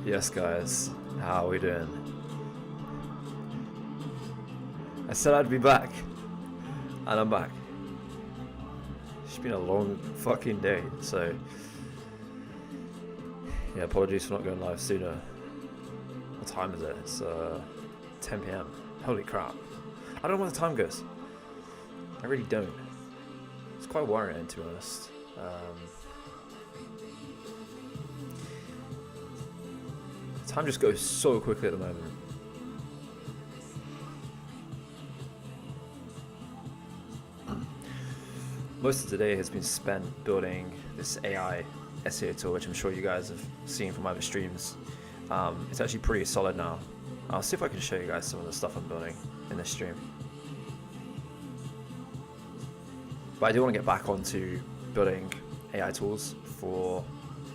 Yes, guys, how are we doing? I said I'd be back, and I'm back. It's been a long fucking day, so yeah, apologies for not going live sooner. What time is it? It's 10 p.m. Holy crap. I don't know where the time goes. I really don't. It's quite worrying, to be honest. Time just goes so quickly at the moment. Most of today has been spent building this AI SEO tool, which I'm sure you guys have seen from other streams. It's actually pretty solid now. I'll see if I can show you guys some of the stuff I'm building in this stream. But I do want to get back onto building AI tools for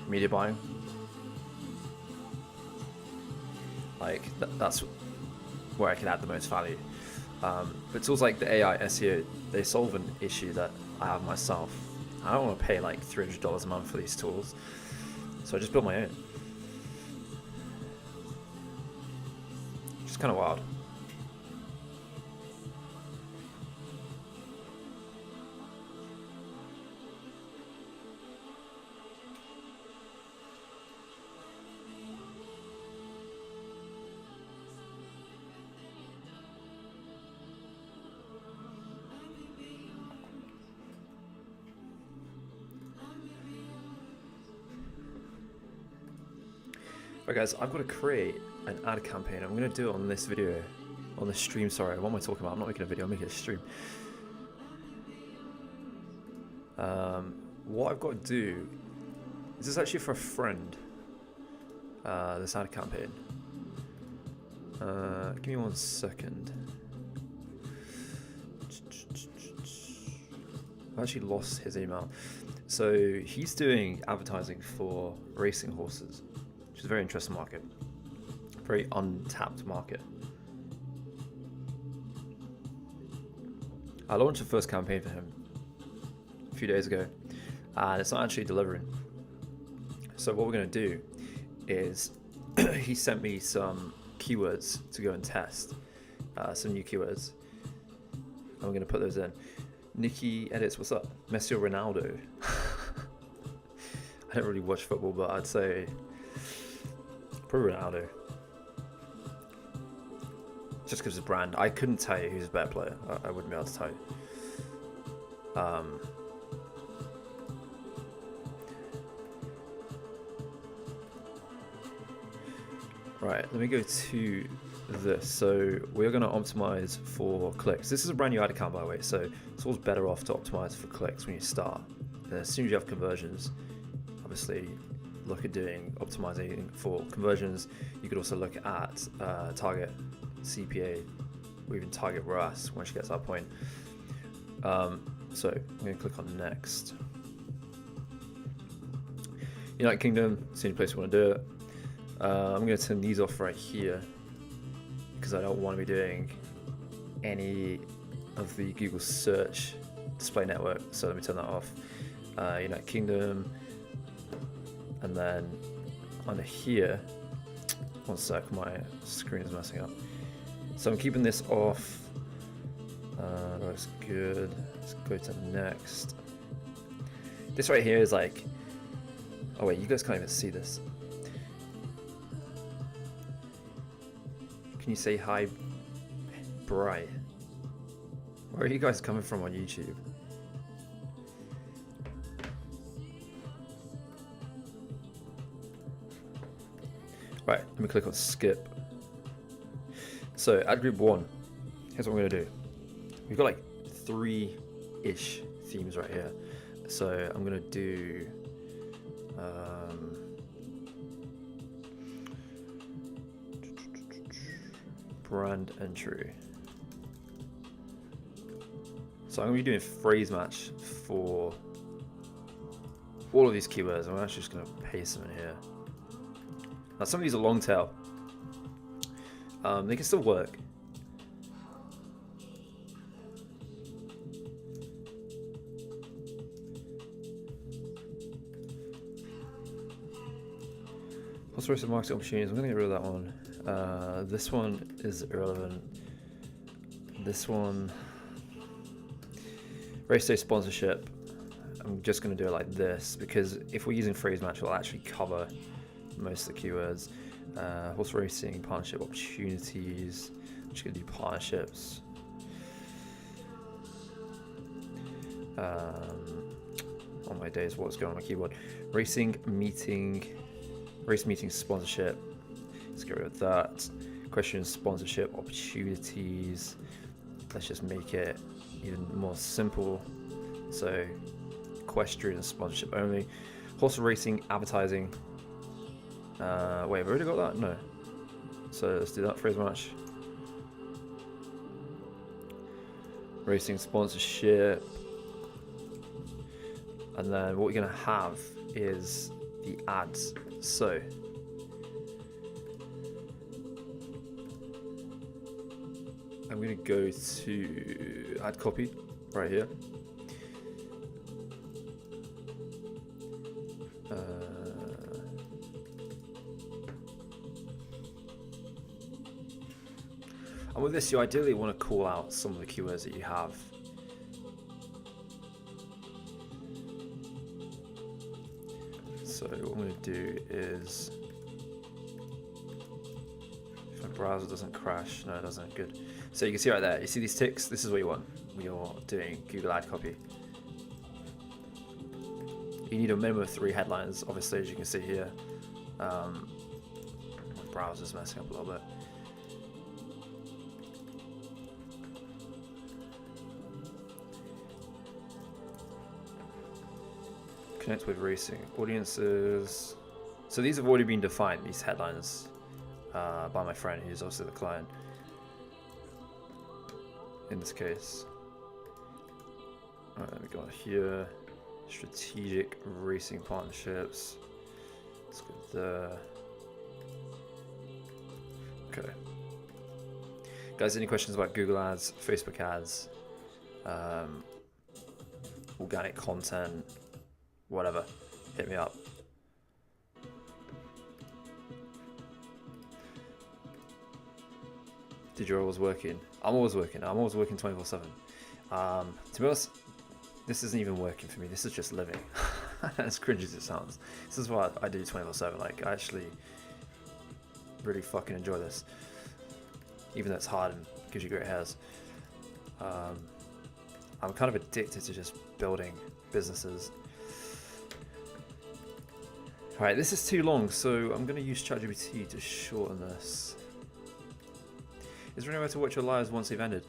media buying. Like that's where I can add the most value. But tools like the AI SEO, they solve an issue that I have myself. I don't want to pay like $300 a month for these tools, so I just built my own. Which is kind of wild. Right guys, I've got to create an ad campaign. I'm going to do it on this video, on this stream, sorry. What am I talking about? I'm not making a video, I'm making a stream. What I've got to do, this is actually for a friend, this ad campaign. Give me 1 second. I've actually lost his email. So he's doing advertising for racing horses. It's a very interesting market, very untapped market. I launched the first campaign for him a few days ago, and it's not actually delivering. So what we're going to do is he sent me some keywords to go and test, some new keywords, and we're going to put those in. Nikki edits, what's up? Messi or Ronaldo? I don't really watch football, but I'd say probably Ronaldo. Just because of the brand. I couldn't tell you who's a better player. I wouldn't be able to tell you. Right, let me go to this. So we're going to optimize for clicks. This is a brand new ad account, by the way, so it's always better off to optimize for clicks when you start. And as soon as you have conversions, obviously look at optimizing for conversions. You could also look at target CPA or even target ROAS once you get to that point. So I'm going to click on next. United Kingdom, it's the only place we want to do it. I'm going to turn these off right here because I don't want to be doing any of the Google search display network, so let me turn that off. United Kingdom, and then under here, 1 sec, my screen is messing up. So I'm keeping this off. That's good. Let's go to next. This right here is like, oh wait, you guys can't even see this. Can you say hi, Bri? Where are you guys coming from on YouTube? Right, let me click on skip. So ad group 1, here's what we're gonna do. We've got like 3-ish themes right here. So I'm gonna do brand entry. So I'm gonna be doing phrase match for all of these keywords. I'm actually just gonna paste them in here. Now some of these are long tail. They can still work. Horse racing marketing opportunities. I'm going to get rid of that one. This one is irrelevant. This one, race day sponsorship. I'm just going to do it like this because if we're using phrase match, it'll actually cover most of the keywords. Horse racing partnership opportunities. I'm just going to do partnerships. On my days, what's going on my keyboard? Race meeting sponsorship. Let's get rid of that. Question sponsorship opportunities. Let's just make it even more simple. So equestrian sponsorship only. Horse racing advertising. Wait, have I already got that? No. So let's do that phrase match. Racing sponsorship. And then what we're going to have is the ads. So I'm going to go to add copy right here. And with this, you ideally want to call out some of the keywords that you have. So what I'm going to do is, if my browser doesn't crash, no it doesn't, good. So you can see right there, you see these ticks, this is what you want when you're doing Google Ad Copy. You need a minimum of 3 headlines, obviously, as you can see here. My browser's messing up a little bit. Connect with racing audiences. So these have already been defined, these headlines, by my friend who's also the client in this case. Alright, we got here strategic racing partnerships. Let's go there. Okay. Guys, any questions about Google Ads, Facebook ads, organic content, whatever, hit me up. Did you always working? I'm always working. I'm always working 24/7. To be honest, this isn't even working for me. This is just living. As cringe as it sounds, this is what I do 24/7. Like, I actually really fucking enjoy this, even though it's hard and gives you great hairs. I'm kind of addicted to just building businesses. Alright, this is too long, so I'm going to use ChatGPT to shorten this. Is there any way to watch your lives once they've ended?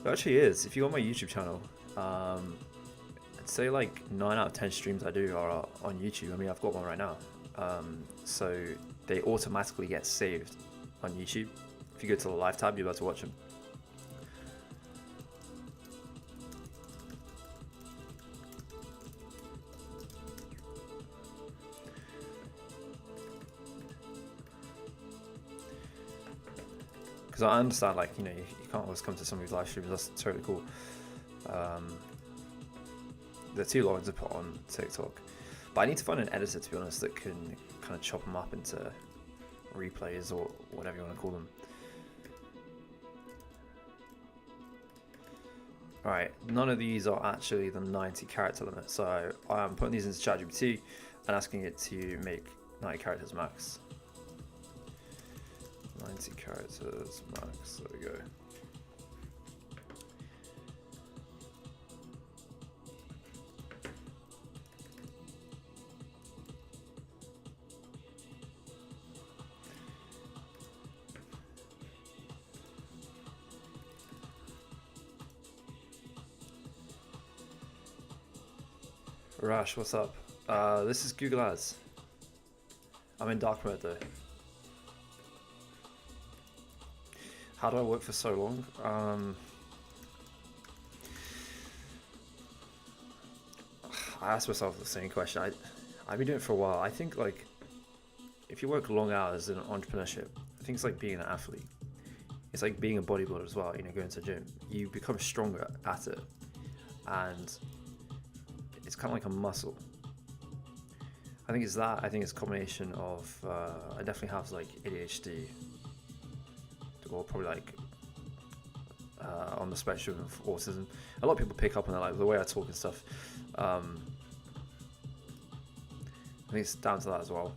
There actually is. If you go on my YouTube channel, I'd say like 9 out of 10 streams I do are on YouTube. I mean, I've got one right now. So they automatically get saved on YouTube. If you go to the live tab, you're able to watch them. Because I understand, like, you know, you can't always come to some of these live streams. That's totally cool. They're too long to put on TikTok, but I need to find an editor, to be honest, that can kind of chop them up into replays or whatever you want to call them. Alright, none of these are actually the 90 character limit, so I'm putting these into ChatGPT and asking it to make 90 characters max. 90 characters max, there we go. Rash, what's up? This is Google Ads. I'm in dark mode though. How do I work for so long? I asked myself the same question. I've been doing it for a while. I think, like, if you work long hours in entrepreneurship, I think it's like being an athlete. It's like being a bodybuilder as well, you know, going to the gym. You become stronger at it, and it's kind of like a muscle. I think it's that. I think it's a combination of I definitely have like ADHD, or probably like on the spectrum of autism. A lot of people pick up on that, like the way I talk and stuff. I think it's down to that as well.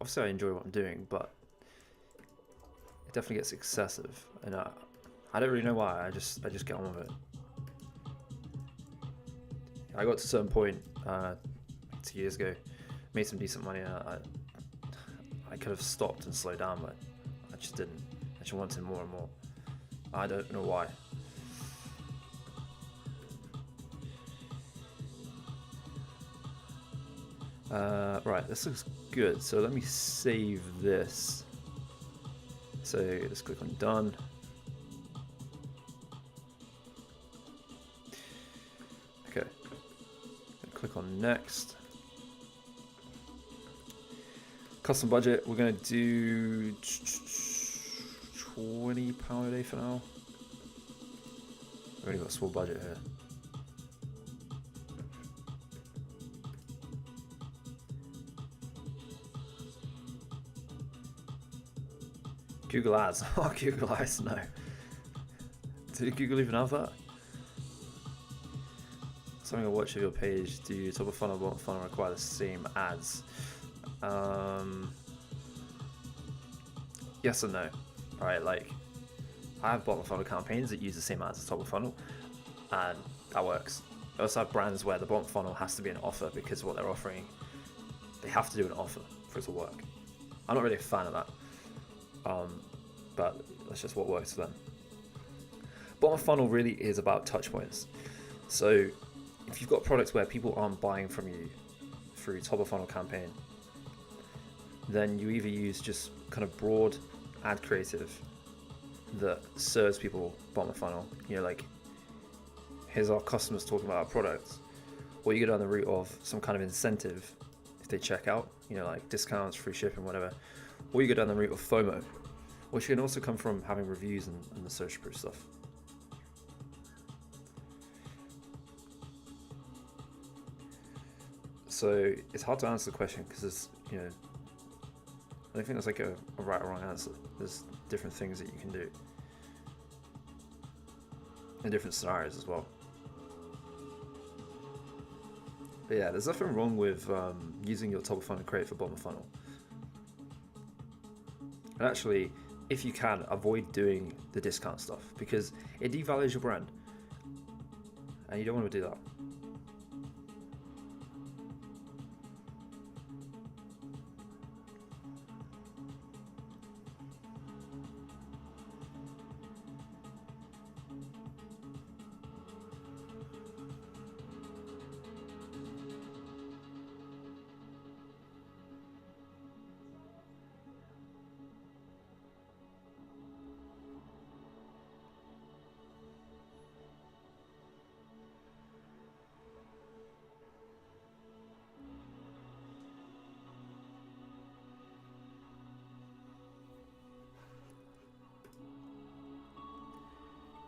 Obviously, I enjoy what I'm doing, but it definitely gets excessive, and I don't really know why. I just get on with it. I got to a certain point 2 years ago, made some decent money, and I could have stopped and slowed down, but I just didn't. I just wanted more and more. I don't know why. Right, this looks good. So let me save this. So let's click on done. Okay. Click on next. Custom budget, we're going to do £20 a day for now. We've only got a small budget here. Google Ads. Oh, Google Ads, no. Did Google even have that? Something I watch of your page. Do top of funnel, bottom funnel require the same ads? Yes and no. Alright, like I have bottom funnel campaigns that use the same ads as top of funnel, and that works. I also have brands where the bottom funnel has to be an offer because what they're offering, they have to do an offer for it to work. I'm not really a fan of that, but that's just what works for them. Bottom funnel really is about touch points. So if you've got products where people aren't buying from you through top of funnel campaign, then you either use just kind of broad ad creative that serves people bottom of funnel, you know, like here's our customers talking about our products, or you go down the route of some kind of incentive if they check out, you know, like discounts, free shipping, whatever, or you go down the route of FOMO, which can also come from having reviews and the social proof stuff. So it's hard to answer the question because it's, you know, I don't think there's like a right or wrong answer. There's different things that you can do in different scenarios as well. But yeah, there's nothing wrong with using your top of funnel create for bottom of funnel. And actually, if you can, avoid doing the discount stuff because it devalues your brand, and you don't want to do that.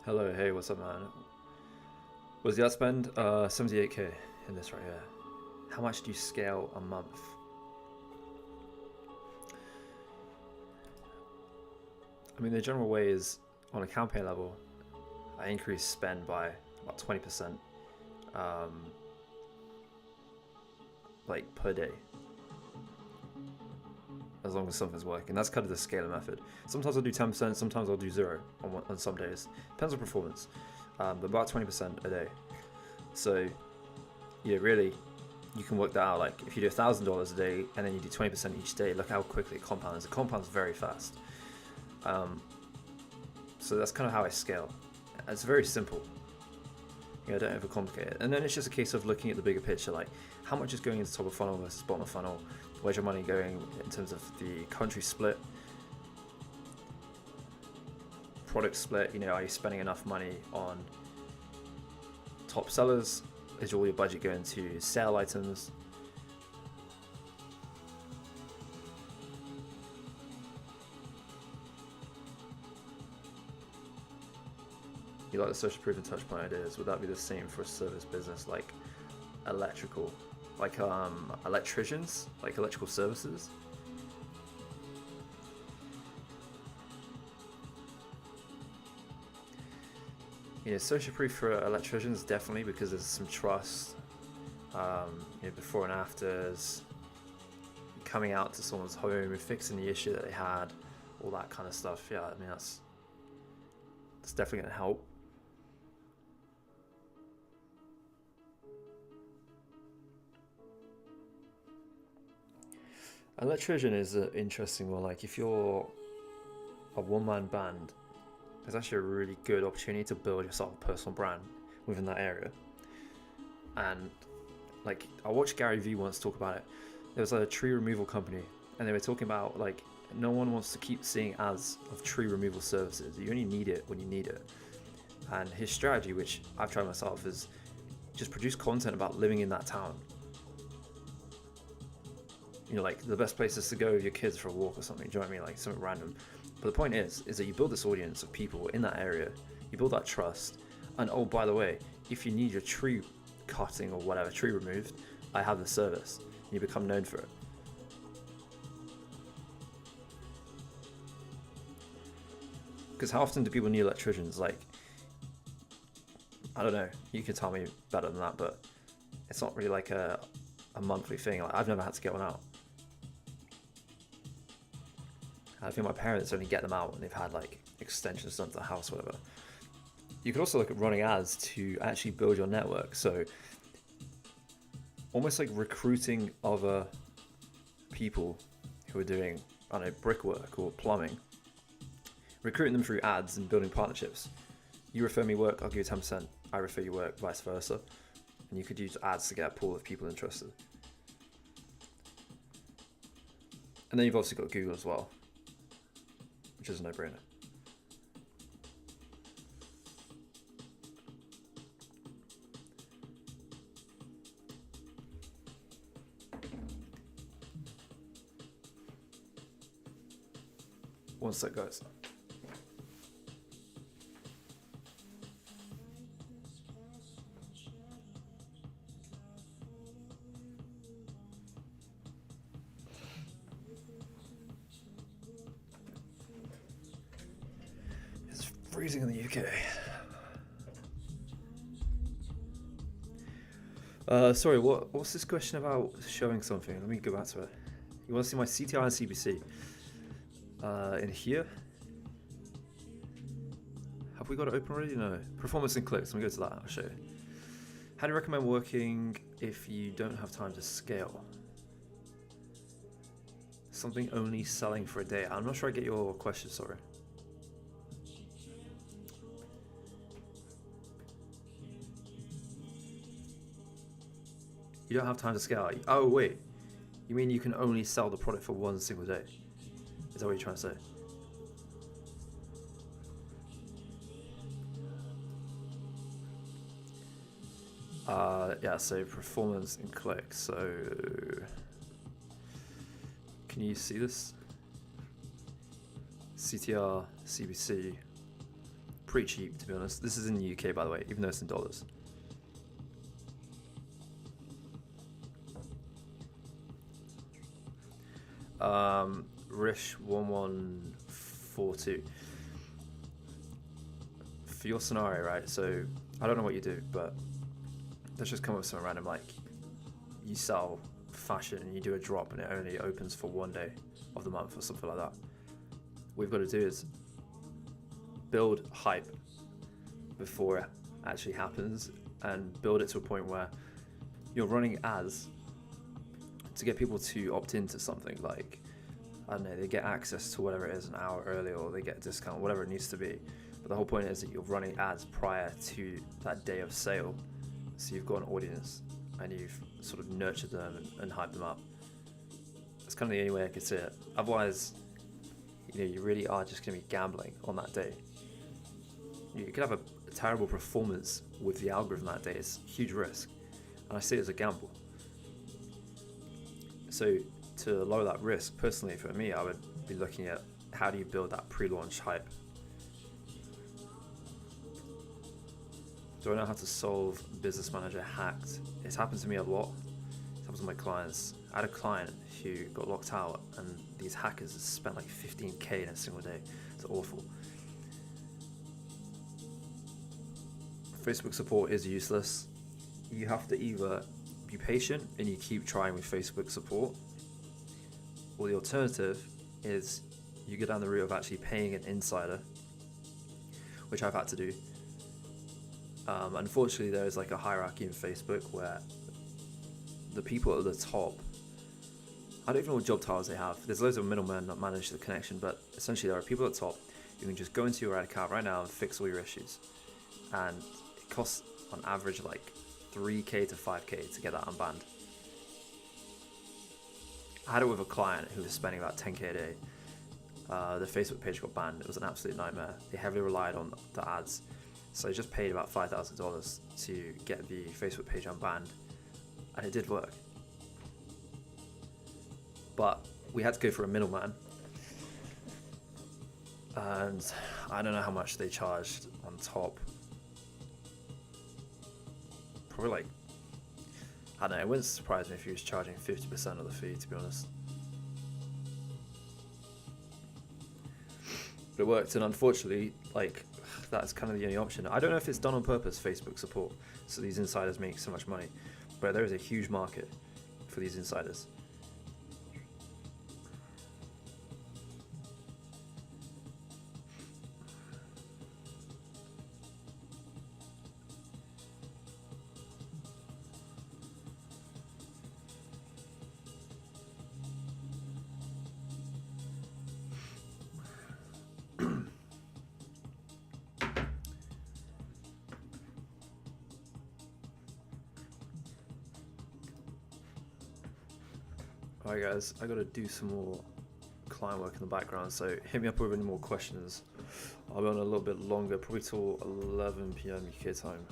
Hello, hey, what's up, man? Was the ad spend 78k in this right here? How much do you scale a month? I mean, the general way is on a campaign level, I increase spend by about 20%, like per day, as long as something's working. That's kind of the scalar method. Sometimes I'll do 10%, sometimes I'll do 0 on some days. Depends on performance, but about 20% a day. So, yeah, really, you can work that out. Like if you do $1,000 a day and then you do 20% each day, look how quickly it compounds. It compounds very fast. So that's kind of how I scale. It's very simple. You know, don't overcomplicate it. And then it's just a case of looking at the bigger picture, like how much is going into top of funnel versus bottom of funnel. Where's your money going in terms of the country split, product split? You know, are you spending enough money on top sellers? Is all your budget going to sale items? You like the social proof and touchpoint ideas? Would that be the same for a service business like electrical, like electricians, like electrical services? Social proof for electricians definitely, because there's some trust. Before and afters, coming out to someone's home and fixing the issue that they had, all that kind of stuff. Yeah, I mean that's definitely going to help. Electrician is an interesting one. Like if you're a one-man band, there's actually a really good opportunity to build yourself a personal brand within that area. And like I watched Gary Vee once talk about it. There was a tree removal company, and they were talking about like no one wants to keep seeing ads of tree removal services. You only need it when you need it. And his strategy, which I've tried myself, is just produce content about living in that town. Like the best places to go with your kids for a walk or something. Do you know what I mean? Like something random. But the point is that you build this audience of people in that area. You build that trust. And oh, by the way, if you need your tree cutting or whatever, tree removed, I have the service. You become known for it. Because how often do people need electricians? Like, I don't know. You can tell me better than that, but it's not really like a monthly thing. Like, I've never had to get one out. I think my parents only get them out when they've had like extensions done to the house, whatever. You could also look at running ads to actually build your network. So almost like recruiting other people who are doing, I don't know, brickwork or plumbing. Recruiting them through ads and building partnerships. You refer me work, I'll give you 10%. I refer you work, vice versa. And you could use ads to get a pool of people interested. And then you've obviously got Google as well, which is a no-brainer. One sec, guys. It's freezing in the UK. Sorry, what's this question about showing something? Let me go back to it. You want to see my CTI and CBC? In here. Have we got it open already? No. Performance and clicks. Let me go to that. I'll show you. How do you recommend working if you don't have time to scale? Something only selling for a day. I'm not sure I get your question, sorry. You don't have time to scale. Oh, wait. You mean you can only sell the product for one single day? Is that what you're trying to say? Yeah, so performance and clicks. So can you see this? CTR, CBC, pretty cheap to be honest. This is in the UK by the way, even though it's in dollars. Rish 1142. For your scenario, right? So I don't know what you do, but let's just come up with something random, like you sell fashion and you do a drop and it only opens for one day of the month or something like that. What we've got to do is build hype before it actually happens and build it to a point where you're running ads to get people to opt into something. Like, I don't know, they get access to whatever it is an hour early, or they get a discount, whatever it needs to be. But the whole point is that you're running ads prior to that day of sale. So you've got an audience and you've sort of nurtured them and hyped them up. That's kind of the only way I could see it. Otherwise, you really are just going to be gambling on that day. You could have a terrible performance with the algorithm that day. It's a huge risk. And I see it as a gamble. So to lower that risk, personally for me, I would be looking at how do you build that pre-launch hype. Do I know how to solve Business Manager hacked? It's happened to me a lot. It happens to my clients. I had a client who got locked out, and these hackers spent like 15k in a single day. It's awful. Facebook support is useless. You have to either be patient and you keep trying with Facebook support, or the alternative is you go down the route of actually paying an insider, which I've had to do. Unfortunately, there is like a hierarchy in Facebook where the people at the top, I don't even know what job titles they have. There's loads of middlemen that manage the connection, but essentially there are people at the top who can just go into your account right now and fix all your issues. And it costs on average like 3k to 5k to get that unbanned. I had it with a client who was spending about 10k a day. The Facebook page got banned. It was an absolute nightmare. They heavily relied on the ads. So I just paid about $5,000 to get the Facebook page unbanned, and it did work. But we had to go for a middleman, and I don't know how much they charged on top. Probably like, I don't know, it wouldn't surprise me if he was charging 50% of the fee, to be honest. But it worked, and unfortunately, like, that's kind of the only option. I don't know if it's done on purpose, Facebook support, so these insiders make so much money, but there is a huge market for these insiders. Alright guys, I gotta do some more client work in the background, so hit me up with any more questions. I'll be on a little bit longer, probably till 11 PM UK time.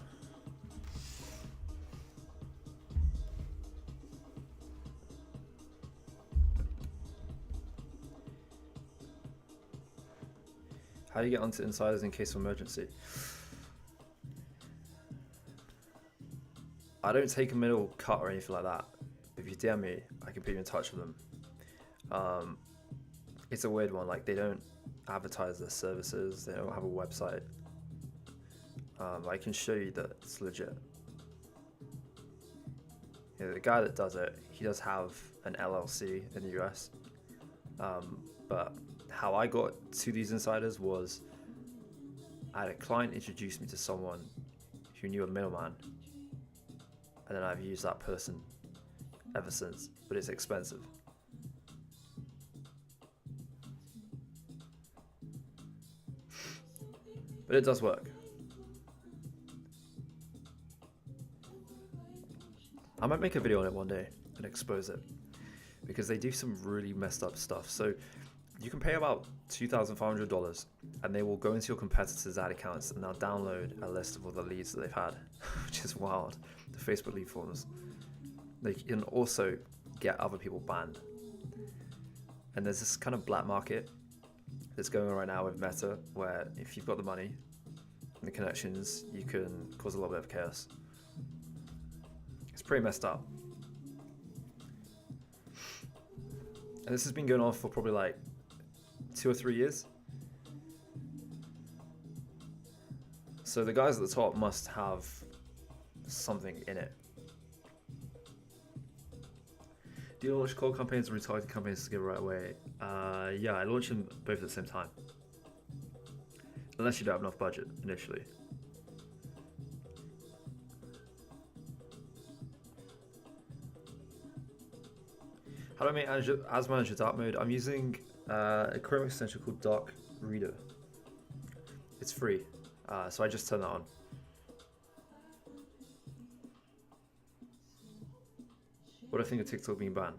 How do you get onto insiders in case of emergency? I don't take a middle cut or anything like that. If you DM me, I can put you in touch with them. It's a weird one, like they don't advertise their services, they don't have a website. I can show you that it's legit. Yeah, the guy that does it, he does have an LLC in the US. But how I got to these insiders was I had a client introduce me to someone who knew a middleman, and then I've used that person ever since, but it's expensive. But it does work. I might make a video on it one day and expose it, because they do some really messed up stuff. So you can pay about $2,500 and they will go into your competitors' ad accounts and they'll download a list of all the leads that they've had, which is wild. The Facebook lead forms. They can also get other people banned. And there's this kind of black market that's going on right now with Meta, where if you've got the money and the connections, you can cause a little bit of chaos. It's pretty messed up. And this has been going on for probably like 2 or 3 years. So the guys at the top must have something in it. Do you launch cold campaigns and retargeting campaigns together right away? Yeah, I launch them both at the same time. Unless you don't have enough budget initially. How do I make Ads Manager dark mode? I'm using a Chrome extension called Dark Reader. It's free, so I just turn that on. What do I think of TikTok being banned?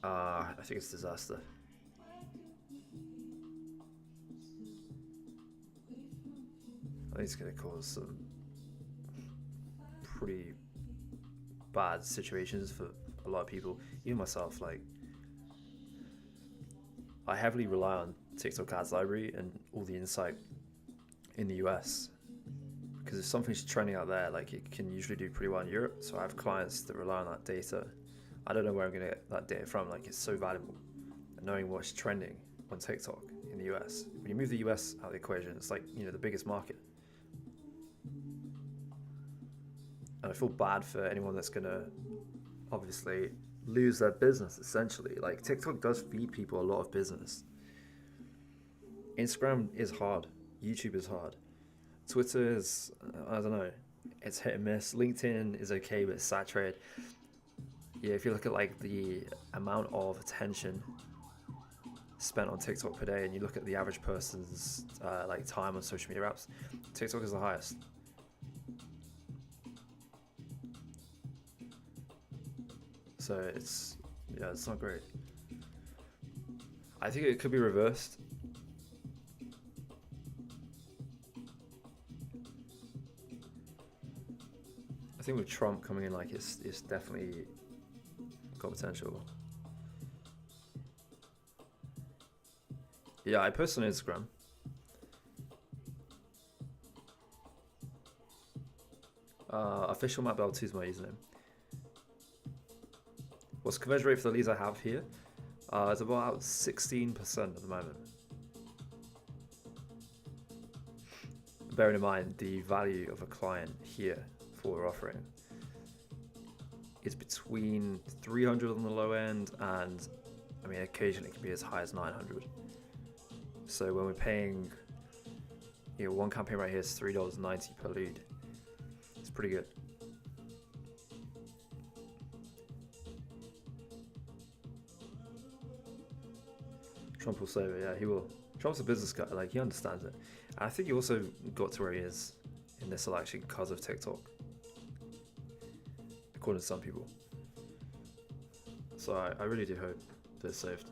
I think it's a disaster. I think it's going to cause some pretty bad situations for a lot of people, even myself. Like, I heavily rely on TikTok Ads Library and all the insight in the US, because if something's trending out there, like it can usually do pretty well in Europe. So I have clients that rely on that data. I don't know where I'm gonna get that data from. Like it's so valuable, knowing what's trending on TikTok in the US. When you move the US out of the equation, it's like, you know, the biggest market. And I feel bad for anyone that's gonna obviously lose their business essentially. Like TikTok does feed people a lot of business. Instagram is hard. YouTube is hard. Twitter is, I don't know, it's hit and miss. LinkedIn is okay, but it's saturated. Yeah, if you look at like the amount of attention spent on TikTok per day, and you look at the average person's like time on social media apps, TikTok is the highest. So it's not great. I think it could be reversed. I think with Trump coming in, like it's definitely got potential. Yeah, I post on Instagram. Official Matt Bell 2 is my username. What's conversion rate for the leads I have here? It's about 16% at the moment. Bearing in mind the value of a client here for what we're offering is between 300 on the low end, and I mean occasionally it can be as high as 900. So when we're paying, you know, one campaign right here is $3.90 per lead. It's pretty good. Trump will save it, yeah, he will. Trump's a business guy, like he understands it. And I think he also got to where he is in this election because of TikTok, according to some people. So I really do hope they're saved.